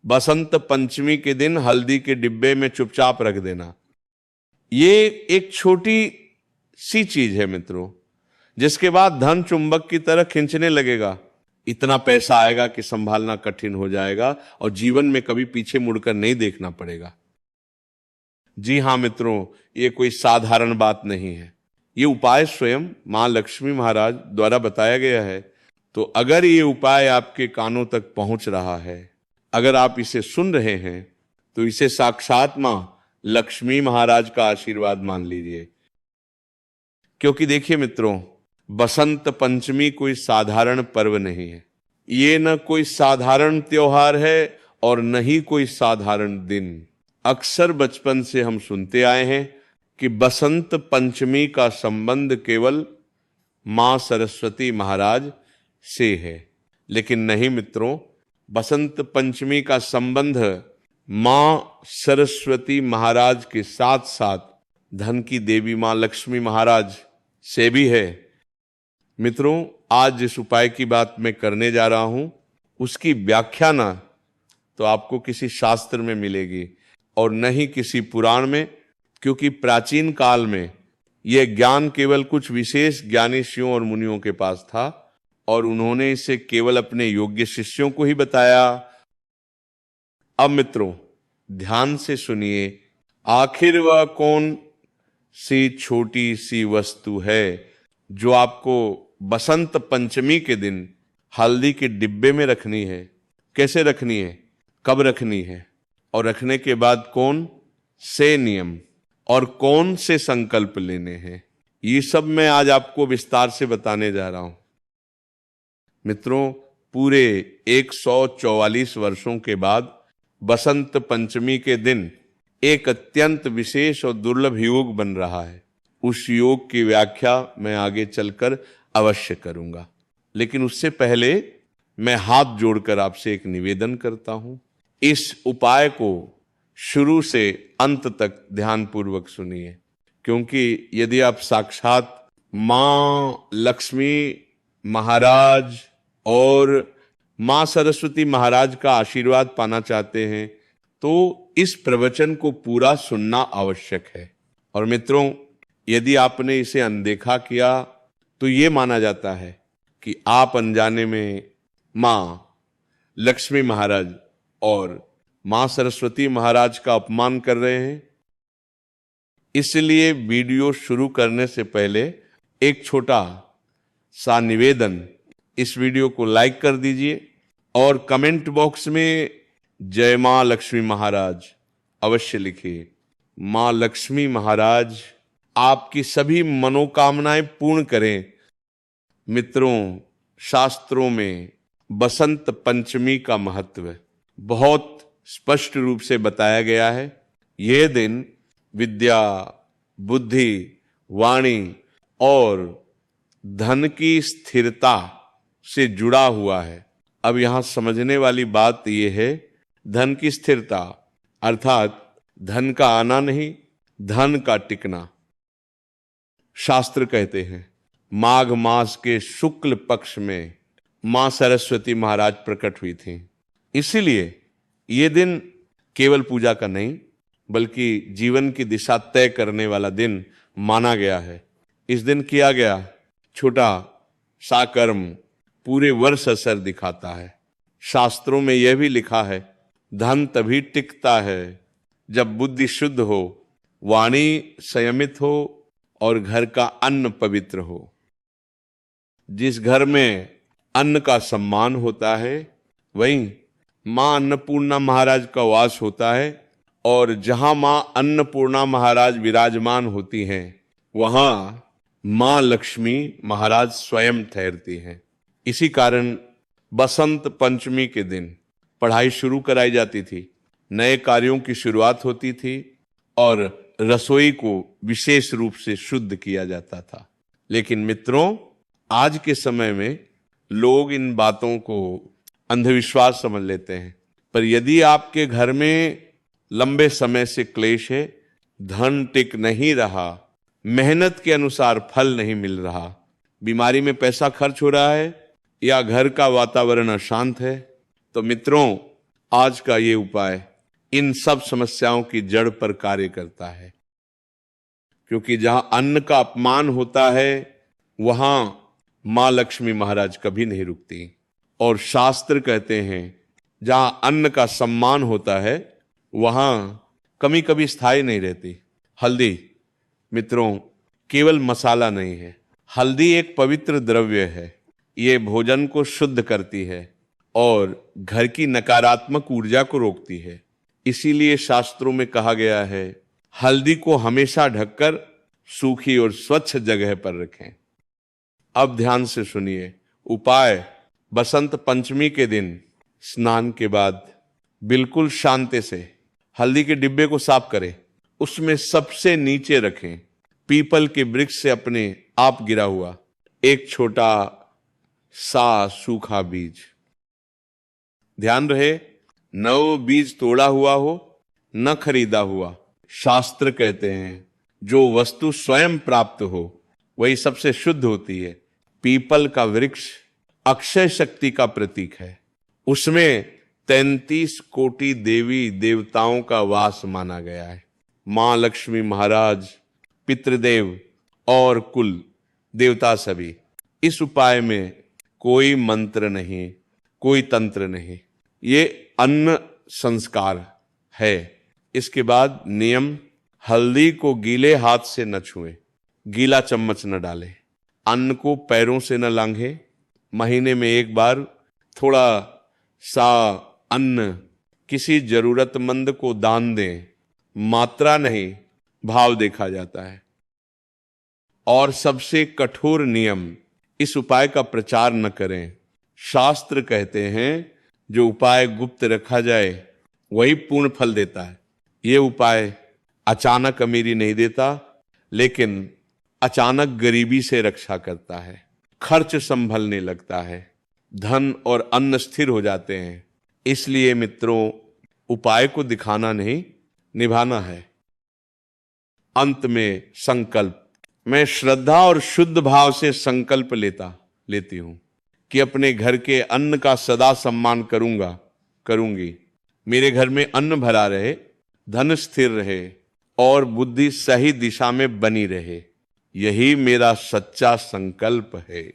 बसंत पंचमी के दिन हल्दी के डिब्बे में चुपचाप रख देना। ये एक छोटी सी चीज है मित्रों, जिसके बाद धन चुंबक की तरह खींचने लगेगा। इतना पैसा आएगा कि संभालना कठिन हो जाएगा और जीवन में कभी पीछे मुड़कर नहीं देखना पड़ेगा। जी हां मित्रों, ये कोई साधारण बात नहीं है। ये उपाय स्वयं मां लक्ष्मी महाराज द्वारा बताया गया है। तो अगर ये उपाय आपके कानों तक पहुंच रहा है, अगर आप इसे सुन रहे हैं, तो इसे साक्षात मां लक्ष्मी महाराज का आशीर्वाद मान लीजिए। क्योंकि देखिए मित्रों, बसंत पंचमी कोई साधारण पर्व नहीं है। ये न कोई साधारण त्योहार है और न ही कोई साधारण दिन। अक्सर बचपन से हम सुनते आए हैं कि बसंत पंचमी का संबंध केवल मां सरस्वती महाराज से है, लेकिन नहीं मित्रों, बसंत पंचमी का संबंध मां सरस्वती महाराज के साथ साथ धन की देवी मां लक्ष्मी महाराज से भी है। मित्रों, आज जिस उपाय की बात मैं करने जा रहा हूं, उसकी व्याख्या ना तो आपको किसी शास्त्र में मिलेगी और न ही किसी पुराण में, क्योंकि प्राचीन काल में यह ज्ञान केवल कुछ विशेष ज्ञानी ऋषियों और मुनियों के पास था और उन्होंने इसे केवल अपने योग्य शिष्यों को ही बताया। अब मित्रों ध्यान से सुनिए, आखिर वह कौन सी छोटी सी वस्तु है जो आपको बसंत पंचमी के दिन हल्दी के डिब्बे में रखनी है, कैसे रखनी है, कब रखनी है और रखने के बाद कौन से नियम और कौन से संकल्प लेने हैं, ये सब मैं आज आपको विस्तार से बताने जा रहा हूं। मित्रों, पूरे 144 वर्षों के बाद बसंत पंचमी के दिन एक अत्यंत विशेष और दुर्लभ योग बन रहा है। उस योग की व्याख्या मैं आगे चलकर अवश्य करूंगा, लेकिन उससे पहले मैं हाथ जोड़कर आपसे एक निवेदन करता हूं। इस उपाय को शुरू से अंत तक ध्यानपूर्वक सुनिए, क्योंकि यदि आप साक्षात मां लक्ष्मी महाराज और मां सरस्वती महाराज का आशीर्वाद पाना चाहते हैं तो इस प्रवचन को पूरा सुनना आवश्यक है। और मित्रों, यदि आपने इसे अनदेखा किया तो यह माना जाता है कि आप अनजाने में मां लक्ष्मी महाराज और मां सरस्वती महाराज का अपमान कर रहे हैं। इसलिए वीडियो शुरू करने से पहले एक छोटा सा निवेदन, इस वीडियो को लाइक कर दीजिए और कमेंट बॉक्स में जय मां लक्ष्मी महाराज अवश्य लिखिए। मां लक्ष्मी महाराज आपकी सभी मनोकामनाएं पूर्ण करें। मित्रों, शास्त्रों में बसंत पंचमी का महत्व बहुत स्पष्ट रूप से बताया गया है। यह दिन विद्या, बुद्धि, वाणी और धन की स्थिरता से जुड़ा हुआ है। अब यहां समझने वाली बात यह है, धन की स्थिरता अर्थात धन का आना नहीं, धन का टिकना। शास्त्र कहते हैं माघ मास के शुक्ल पक्ष में मां सरस्वती महाराज प्रकट हुई थी। इसीलिए ये दिन केवल पूजा का नहीं बल्कि जीवन की दिशा तय करने वाला दिन माना गया है। इस दिन किया गया छोटा सा कर्म पूरे वर्ष असर दिखाता है। शास्त्रों में यह भी लिखा है, धन तभी टिकता है जब बुद्धि शुद्ध हो, वाणी संयमित हो और घर का अन्न पवित्र हो। जिस घर में अन्न का सम्मान होता है वहीं मां अन्नपूर्णा महाराज का वास होता है, और जहां मां अन्नपूर्णा महाराज विराजमान होती हैं वहां मां लक्ष्मी महाराज स्वयं ठहरती हैं। इसी कारण बसंत पंचमी के दिन पढ़ाई शुरू कराई जाती थी, नए कार्यों की शुरुआत होती थी और रसोई को विशेष रूप से शुद्ध किया जाता था। लेकिन मित्रों, आज के समय में लोग इन बातों को अंधविश्वास समझ लेते हैं, पर यदि आपके घर में लंबे समय से क्लेश है, धन टिक नहीं रहा, मेहनत के अनुसार फल नहीं मिल रहा, बीमारी में पैसा खर्च हो रहा है या घर का वातावरण अशांत है, तो मित्रों आज का ये उपाय इन सब समस्याओं की जड़ पर कार्य करता है, क्योंकि जहां अन्न का अपमान होता है वहां मां लक्ष्मी महाराज कभी नहीं रुकती। और शास्त्र कहते हैं जहां अन्न का सम्मान होता है वहां कमी कभी स्थायी नहीं रहती। हल्दी मित्रों केवल मसाला नहीं है, हल्दी एक पवित्र द्रव्य है। ये भोजन को शुद्ध करती है और घर की नकारात्मक ऊर्जा को रोकती है। इसीलिए शास्त्रों में कहा गया है हल्दी को हमेशा ढककर सूखी और स्वच्छ जगह पर रखें। अब ध्यान से सुनिए उपाय। बसंत पंचमी के दिन स्नान के बाद बिल्कुल शांति से हल्दी के डिब्बे को साफ करें, उसमें सबसे नीचे रखें पीपल के वृक्ष से अपने आप गिरा हुआ एक छोटा सा सूखा बीज। ध्यान रहे न वो बीज तोड़ा हुआ हो न खरीदा हुआ। शास्त्र कहते हैं जो वस्तु स्वयं प्राप्त हो वही सबसे शुद्ध होती है। पीपल का वृक्ष अक्षय शक्ति का प्रतीक है, उसमें 33 कोटि देवी देवताओं का वास माना गया है। मां लक्ष्मी महाराज, पितृदेव और कुल देवता सभी। इस उपाय में कोई मंत्र नहीं, कोई तंत्र नहीं, ये अन्न संस्कार है। इसके बाद नियम, हल्दी को गीले हाथ से न छुएं, गीला चम्मच न डालें, अन्न को पैरों से न लांघें। महीने में एक बार थोड़ा सा अन्न किसी जरूरतमंद को दान दें। मात्रा नहीं भाव देखा जाता है। और सबसे कठोर नियम, इस उपाय का प्रचार न करें। शास्त्र कहते हैं जो उपाय गुप्त रखा जाए वही पूर्ण फल देता है। ये उपाय अचानक अमीरी नहीं देता, लेकिन अचानक गरीबी से रक्षा करता है। खर्च संभलने लगता है, धन और अन्न स्थिर हो जाते हैं। इसलिए मित्रों उपाय को दिखाना नहीं, निभाना है। अंत में संकल्प। मैं श्रद्धा और शुद्ध भाव से संकल्प लेती हूं कि अपने घर के अन्न का सदा सम्मान करूंगी। मेरे घर में अन्न भरा रहे, धन स्थिर रहे और बुद्धि सही दिशा में बनी रहे। यही मेरा सच्चा संकल्प है।